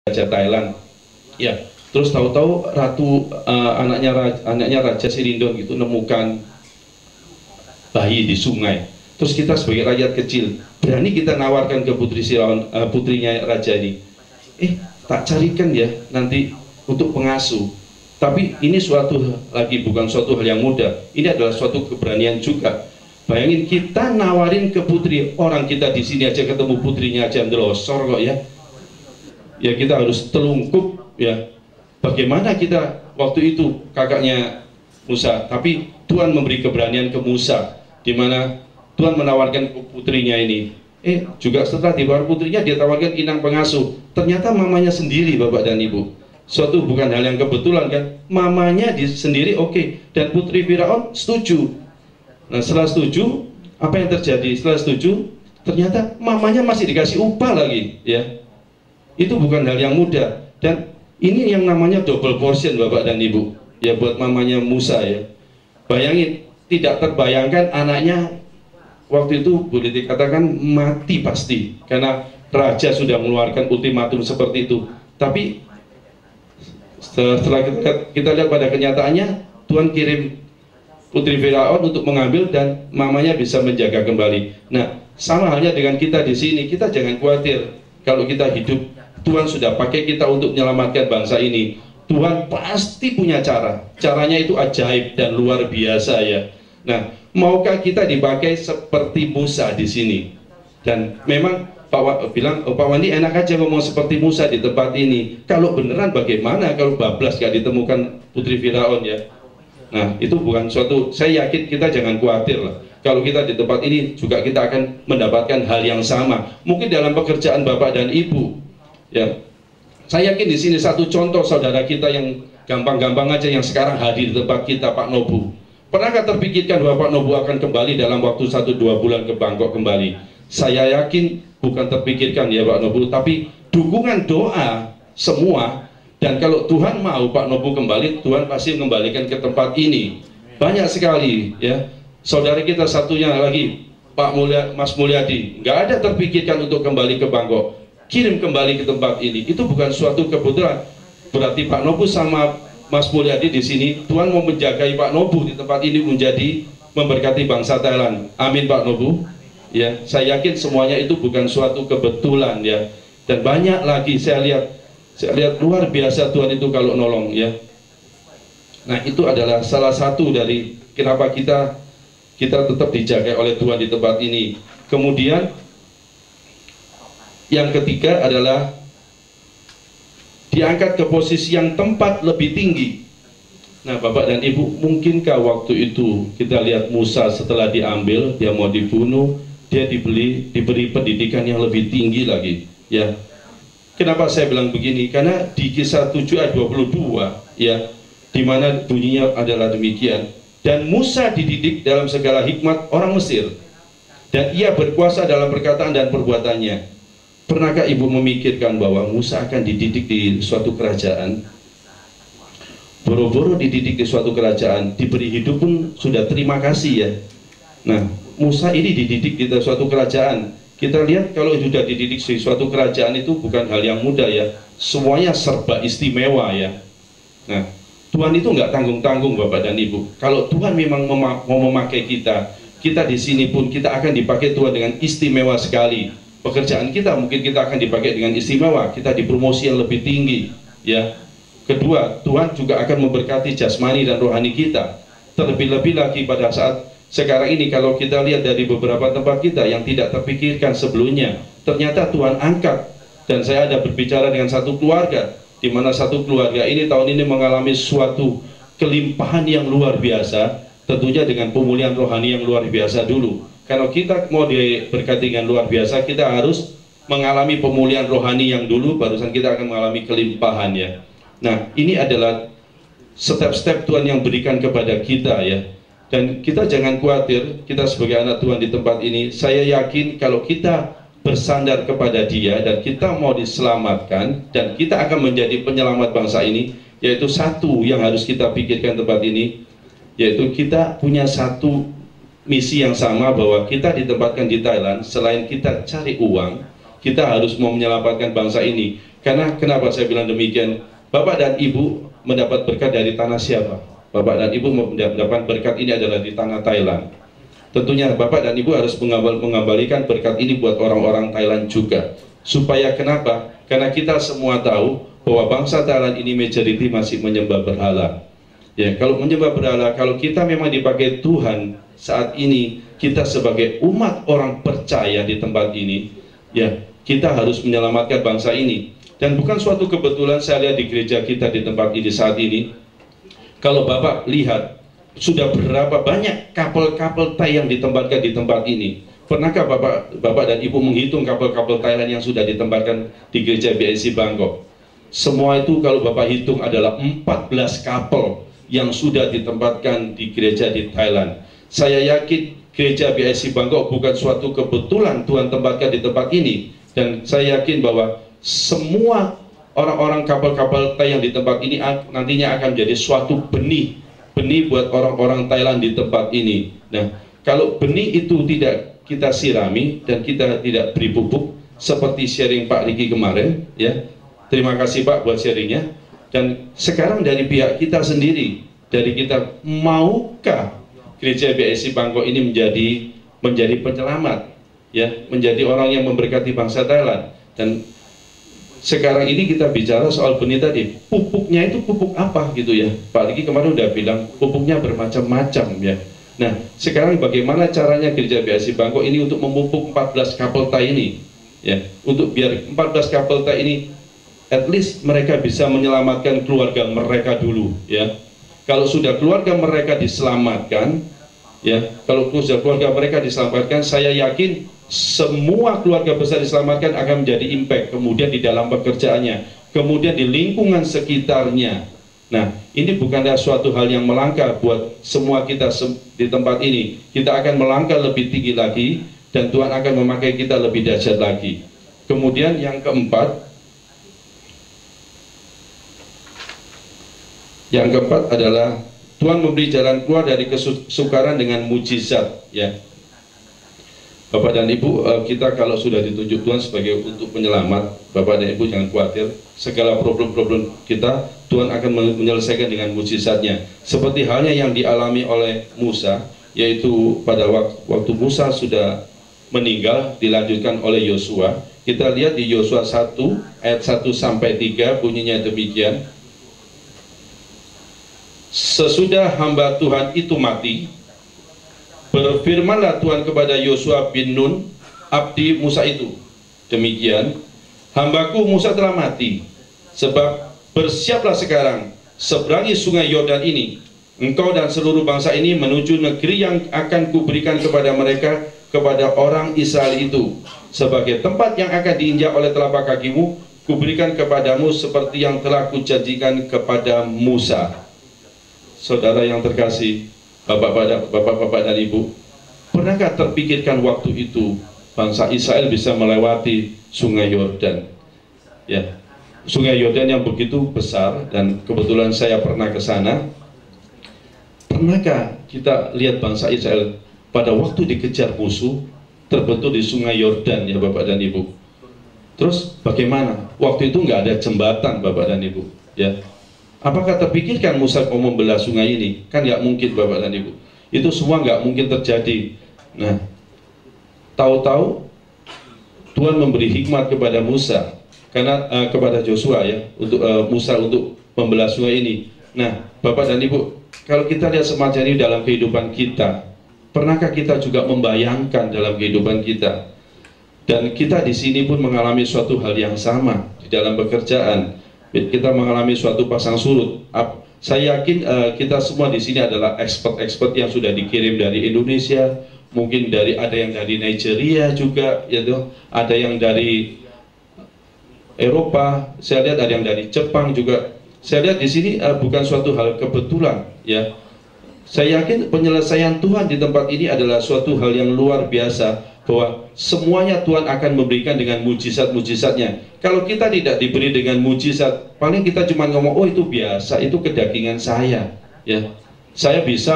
Raja Thailand. Ya, terus tahu-tahu anaknya Raja Sirindon gitu nemukan bayi di sungai. Terus kita sebagai rakyat kecil berani kita nawarkan ke Putri Firaun, putrinya raja ini, tak carikan ya nanti untuk pengasuh. Tapi ini bukan suatu hal yang mudah. Ini adalah suatu keberanian juga. Bayangin kita nawarin ke putri orang, kita di sini aja ketemu putrinya aja ndelosor kok ya. Ya kita harus telungkup ya. Bagaimana kita waktu itu kakaknya Musa, tapi Tuhan memberi keberanian ke Musa, di mana Tuhan menawarkan ke putrinya ini. Juga setelah ditawar putrinya, dia tawarkan inang pengasuh. Ternyata mamanya sendiri, Bapak dan Ibu. Suatu bukan hal yang kebetulan kan. Mamanya sendiri oke. Dan Putri Firaun setuju. Nah setelah setuju, apa yang terjadi? Setelah setuju, ternyata mamanya masih dikasih upah lagi ya. Itu bukan hal yang mudah. Dan ini yang namanya double portion, Bapak dan Ibu. Ya buat mamanya Musa ya. Bayangin, tidak terbayangkan anaknya waktu itu boleh dikatakan mati pasti, karena raja sudah mengeluarkan ultimatum seperti itu. Tapi setelah kita lihat pada kenyataannya, Tuhan kirim Putri Firaun untuk mengambil dan mamanya bisa menjaga kembali. Nah, sama halnya dengan kita di sini. Kita jangan khawatir kalau kita hidup, Tuhan sudah pakai kita untuk menyelamatkan bangsa ini. Tuhan pasti punya cara. Caranya itu ajaib dan luar biasa ya. Nah, maukah kita dipakai seperti Musa di sini? Dan memang Pak Wandi enak aja ngomong seperti Musa di tempat ini. Kalau beneran bagaimana kalau bablas gak ditemukan Putri Firaun ya? Nah, itu bukan suatu, saya yakin kita jangan khawatir lah. Kalau kita di tempat ini juga kita akan mendapatkan hal yang sama. Mungkin dalam pekerjaan Bapak dan Ibu ya. Saya yakin di sini satu contoh saudara kita yang gampang-gampang aja yang sekarang hadir di tempat kita, Pak Nobu. Pernahkah terpikirkan bahwa Pak Nobu akan kembali dalam waktu 1-2 bulan ke Bangkok kembali? Saya yakin bukan terpikirkan ya Pak Nobu, tapi dukungan doa semua. Dan kalau Tuhan mau Pak Nobu kembali, Tuhan pasti mengembalikan ke tempat ini. Banyak sekali ya. Saudara kita satunya lagi, Mas Mulyadi, nggak ada terpikirkan untuk kembali ke Bangkok. Kirim kembali ke tempat ini. Itu bukan suatu kebetulan. Berarti Pak Nobu sama Mas Mulyadi di sini, Tuhan mau menjagai Pak Nobu di tempat ini menjadi memberkati bangsa Thailand. Amin Pak Nobu. Ya, saya yakin semuanya itu bukan suatu kebetulan ya. Dan banyak lagi saya lihat luar biasa Tuhan itu kalau nolong ya. Nah, itu adalah salah satu dari kenapa kita tetap dijaga oleh Tuhan di tempat ini. Kemudian yang ketiga adalah diangkat ke posisi yang tempat lebih tinggi. Nah Bapak dan Ibu, mungkinkah waktu itu kita lihat Musa setelah diambil, dia mau dibunuh, dia diberi pendidikan yang lebih tinggi lagi ya. Kenapa saya bilang begini? Karena di Kisah 7 ayat 22 ya, dimana bunyinya adalah demikian. Dan Musa dididik dalam segala hikmat orang Mesir, dan ia berkuasa dalam perkataan dan perbuatannya. Pernahkah Ibu memikirkan bahwa Musa akan dididik di suatu kerajaan? Boro-boro dididik di suatu kerajaan, diberi hidup pun sudah terima kasih ya. Nah, Musa ini dididik di suatu kerajaan. Kita lihat kalau sudah dididik di suatu kerajaan itu bukan hal yang mudah ya. Semuanya serba istimewa ya. Nah, Tuhan itu nggak tanggung-tanggung Bapak dan Ibu. Kalau Tuhan memang mau memakai kita di sini pun kita akan dipakai Tuhan dengan istimewa sekali. Pekerjaan kita mungkin kita akan dipakai dengan istimewa, kita dipromosi yang lebih tinggi ya. Kedua, Tuhan juga akan memberkati jasmani dan rohani kita. Terlebih-lebih lagi pada saat sekarang ini, kalau kita lihat dari beberapa tempat kita yang tidak terpikirkan sebelumnya, ternyata Tuhan angkat. Dan saya ada berbicara dengan satu keluarga, di mana satu keluarga ini tahun ini mengalami suatu kelimpahan yang luar biasa, tentunya dengan pemulihan rohani yang luar biasa dulu. Kalau kita mau diberkati dengan luar biasa, kita harus mengalami pemulihan rohani yang dulu, barusan kita akan mengalami kelimpahan ya. Nah, ini adalah step-step Tuhan yang berikan kepada kita ya. Dan kita jangan khawatir, kita sebagai anak Tuhan di tempat ini, saya yakin kalau kita bersandar kepada Dia dan kita mau diselamatkan, dan kita akan menjadi penyelamat bangsa ini, yaitu satu yang harus kita pikirkan tempat ini, yaitu kita punya satu misi yang sama, bahwa kita ditempatkan di Thailand. Selain kita cari uang, kita harus mau menyelamatkan bangsa ini. Karena kenapa saya bilang demikian? Bapak dan Ibu mendapat berkat dari tanah siapa? Bapak dan Ibu mendapat berkat ini adalah di tanah Thailand. Tentunya Bapak dan Ibu harus mengembalikan berkat ini buat orang-orang Thailand juga. Supaya kenapa? Karena kita semua tahu bahwa bangsa Thailand ini majority masih menyembah berhala. Ya, kalau menyembah berhala, kalau kita memang dipakai Tuhan saat ini, kita sebagai umat orang percaya di tempat ini, ya, kita harus menyelamatkan bangsa ini. Dan bukan suatu kebetulan saya lihat di gereja kita di tempat ini saat ini. Kalau Bapak lihat, sudah berapa banyak kapal-kapal Thai yang ditempatkan di tempat ini. Pernahkah Bapak dan Ibu menghitung kapal-kapal Thailand yang sudah ditempatkan di gereja BSC Bangkok? Semua itu kalau Bapak hitung adalah 14 kapal yang sudah ditempatkan di gereja di Thailand. Saya yakin gereja BSC Bangkok bukan suatu kebetulan Tuhan tempatkan di tempat ini. Dan saya yakin bahwa semua orang-orang kapal-kapal Thai yang di tempat ini nantinya akan menjadi suatu benih buat orang-orang Thailand di tempat ini. Nah, kalau benih itu tidak kita sirami dan kita tidak beri pupuk seperti sharing Pak Riki kemarin, ya. Terima kasih Pak buat sharingnya. Dan sekarang dari pihak kita sendiri, dari kita, maukah gereja BSC Bangkok ini menjadi penyelamat, ya, menjadi orang yang memberkati bangsa Thailand? Dan sekarang ini kita bicara soal benih tadi, pupuknya itu pupuk apa gitu ya? Pak Riki kemarin udah bilang pupuknya bermacam-macam ya. Nah, sekarang bagaimana caranya gereja BSC Bangkok ini untuk memupuk 14 kapal Thai ini? Ya, untuk biar 14 kapal Thai ini at least mereka bisa menyelamatkan keluarga mereka dulu ya. Kalau sudah keluarga mereka diselamatkan, ya, kalau sudah keluarga mereka diselamatkan, saya yakin semua keluarga besar diselamatkan akan menjadi impact kemudian di dalam pekerjaannya, kemudian di lingkungan sekitarnya. Nah, ini bukanlah suatu hal yang melangkah buat semua kita di tempat ini. Kita akan melangkah lebih tinggi lagi dan Tuhan akan memakai kita lebih dahsyat lagi. Kemudian yang keempat, adalah Tuhan memberi jalan keluar dari kesukaran dengan mujizat, ya. Bapak dan Ibu, kita kalau sudah ditunjuk Tuhan sebagai untuk penyelamat, Bapak dan Ibu jangan khawatir, segala problem-problem kita Tuhan akan menyelesaikan dengan mujizatnya. Seperti halnya yang dialami oleh Musa, yaitu pada waktu Musa sudah meninggal, dilanjutkan oleh Yosua. Kita lihat di Yosua 1 ayat 1 sampai 3 bunyinya demikian. Sesudah hamba Tuhan itu mati, berfirmanlah Tuhan kepada Yosua bin Nun, abdi Musa itu, demikian, hambaku Musa telah mati, sebab bersiaplah sekarang, seberangi sungai Yordan ini, engkau dan seluruh bangsa ini menuju negeri yang akan kuberikan kepada mereka, kepada orang Israel itu, sebagai tempat yang akan diinjak oleh telapak kakimu, kuberikan kepadamu seperti yang telah kujanjikan kepada Musa. Saudara yang terkasih, Bapak-bapak dan Ibu, pernahkah terpikirkan waktu itu bangsa Israel bisa melewati sungai Yordan? Ya, sungai Yordan yang begitu besar, dan kebetulan saya pernah ke sana. Pernahkah kita lihat bangsa Israel pada waktu dikejar musuh terbentur di sungai Yordan, ya Bapak dan Ibu? Terus bagaimana? Waktu itu nggak ada jembatan, Bapak dan Ibu, ya. Apakah terpikirkan Musa mau membelah sungai ini? Kan nggak mungkin, Bapak dan Ibu. Itu semua nggak mungkin terjadi. Nah, tahu-tahu Tuhan memberi hikmat kepada Musa, karena kepada Joshua ya, untuk Musa untuk membelah sungai ini. Nah, Bapak dan Ibu, kalau kita lihat semacam ini dalam kehidupan kita, pernahkah kita juga membayangkan dalam kehidupan kita? Dan kita di sini pun mengalami suatu hal yang sama di dalam pekerjaan. Kita mengalami suatu pasang surut. Saya yakin kita semua di sini adalah expert yang sudah dikirim dari Indonesia, mungkin ada yang dari Nigeria juga, yaitu ada yang dari Eropa. Saya lihat ada yang dari Jepang juga. Saya lihat di sini bukan suatu hal kebetulan, ya. Saya yakin penyelesaian Tuhan di tempat ini adalah suatu hal yang luar biasa, bahwa semuanya Tuhan akan memberikan dengan mujizat-mujizatnya. Kalau kita tidak diberi dengan mujizat, paling kita cuma ngomong, oh itu biasa, itu kedagingan saya, ya. Saya bisa